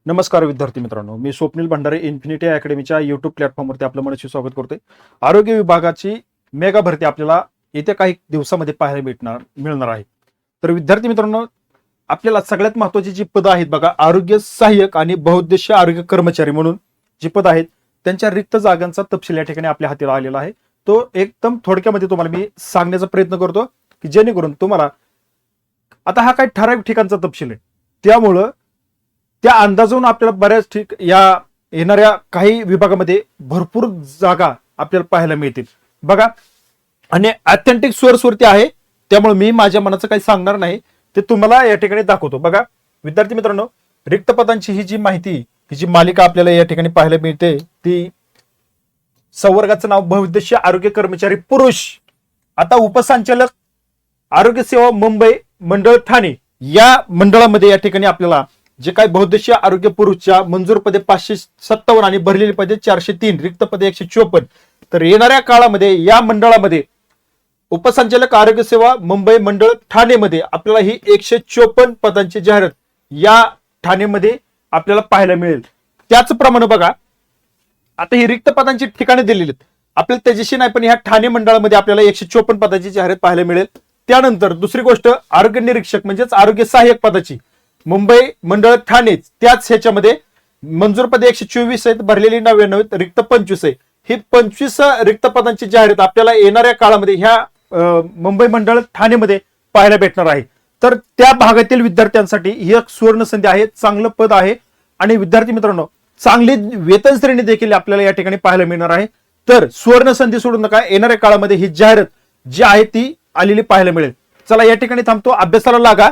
नमस्कार विद्यार्थी मित्रांनो, मी स्वप्नील भंडारे इन्फिनिटी अकॅडमीच्या युट्यूब प्लॅटफॉर्मवरती आपलं मनस्वी स्वागत करतोय. आरोग्य विभागाची मेगा भरती आपल्याला येत्या काही दिवसामध्ये पाहायला मिळणार आहे. तर विद्यार्थी मित्रांनो, आपल्याला सगळ्यात महत्त्वाची जी पदं आहेत बघा, आरोग्य सहाय्यक आणि बहुउद्देशीय आरोग्य कर्मचारी म्हणून जी पदं आहेत त्यांच्या रिक्त जागांचा तपशील या ठिकाणी आपल्या हाती आलेला आहे. तो एकदम थोडक्यामध्ये तुम्हाला मी सांगण्याचा प्रयत्न करतो की जेणेकरून तुम्हाला, आता हा काही ठराविक ठिकाणचा तपशील आहे, त्यामुळं त्या अंदाजून आपल्याला बऱ्याच या येणाऱ्या काही विभागामध्ये भरपूर जागा आपल्याला पाहायला मिळतील बघा. आणि ऑथेंटिक सोर्स वरती आहे, त्यामुळे मी माझ्या मनाचं काही सांगणार नाही, ते तुम्हाला या ठिकाणी दाखवतो बघा. विद्यार्थी मित्रांनो, रिक्त पदांची ही जी माहिती, ही जी मालिका आपल्याला या ठिकाणी पाहायला मिळते, ती संवर्गाचं नाव बहुउद्देशीय आरोग्य कर्मचारी पुरुष. आता उपसंचालक आरोग्य सेवा मुंबई मंडळ ठाणे या मंडळामध्ये या ठिकाणी आपल्याला जे काही बहुउद्देशीय आरोग्य पुरुषच्या मंजूर पदे 557 आणि भरलेली पदे 403, रिक्त पदे 154. तर येणाऱ्या काळामध्ये या मंडळामध्ये उपसंचालक आरोग्य सेवा मुंबई मंडळ ठाणेमध्ये आपल्याला ही 154 पदांची जाहिरात या ठाणेमध्ये आपल्याला पाहायला मिळेल. त्याचप्रमाणे बघा, आता ही रिक्त पदांची ठिकाणे दिलेली आहेत आपल्याला, त्याच्याशी नाही, पण ह्या ठाणे मंडळामध्ये आपल्याला 154 पदांची जाहिरात पाहायला मिळेल. त्यानंतर दुसरी गोष्ट, आरोग्य निरीक्षक म्हणजेच आरोग्य सहाय्यक पदाची मुंबई मंडळ ठाणे, त्याच ह्याच्यामध्ये मंजूर पदे 124 आहेत, भरलेली 99 आहेत, रिक्त 25 आहे. ही 25 रिक्त पदांची जाहिरात आपल्याला येणाऱ्या काळामध्ये ह्या मुंबई मंडळ ठाणेमध्ये पाहायला भेटणार आहे. तर त्या भागातील विद्यार्थ्यांसाठी ही एक सुवर्ण संधी आहे, चांगलं पद आहे. आणि विद्यार्थी मित्रांनो, चांगली वेतन श्रेणी देखील आपल्याला या ठिकाणी पाहायला मिळणार आहे. तर सुवर्ण संधी सोडू नका, येणाऱ्या काळामध्ये ही जाहिरात जी आहे ती आलेली पाहायला मिळेल. चला या ठिकाणी थांबतो, अभ्यासाला लागा.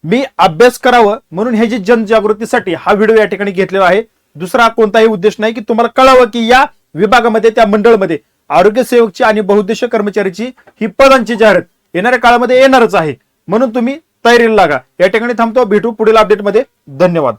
मी अभ्यास करावं म्हणून ह्याची जनजागृतीसाठी हा व्हिडिओ या ठिकाणी घेतलेला आहे. दुसरा कोणताही उद्देश नाही, की तुम्हाला कळावं की या विभागामध्ये, त्या मंडळमध्ये आरोग्य सेवकची आणि बहुउद्देशीय कर्मचारीची ही पदांची जाहिरात येणाऱ्या काळामध्ये येणारच आहे, म्हणून तुम्ही तयारीला लागा. या ठिकाणी थांबतो, भेटू पुढील अपडेटमध्ये. धन्यवाद.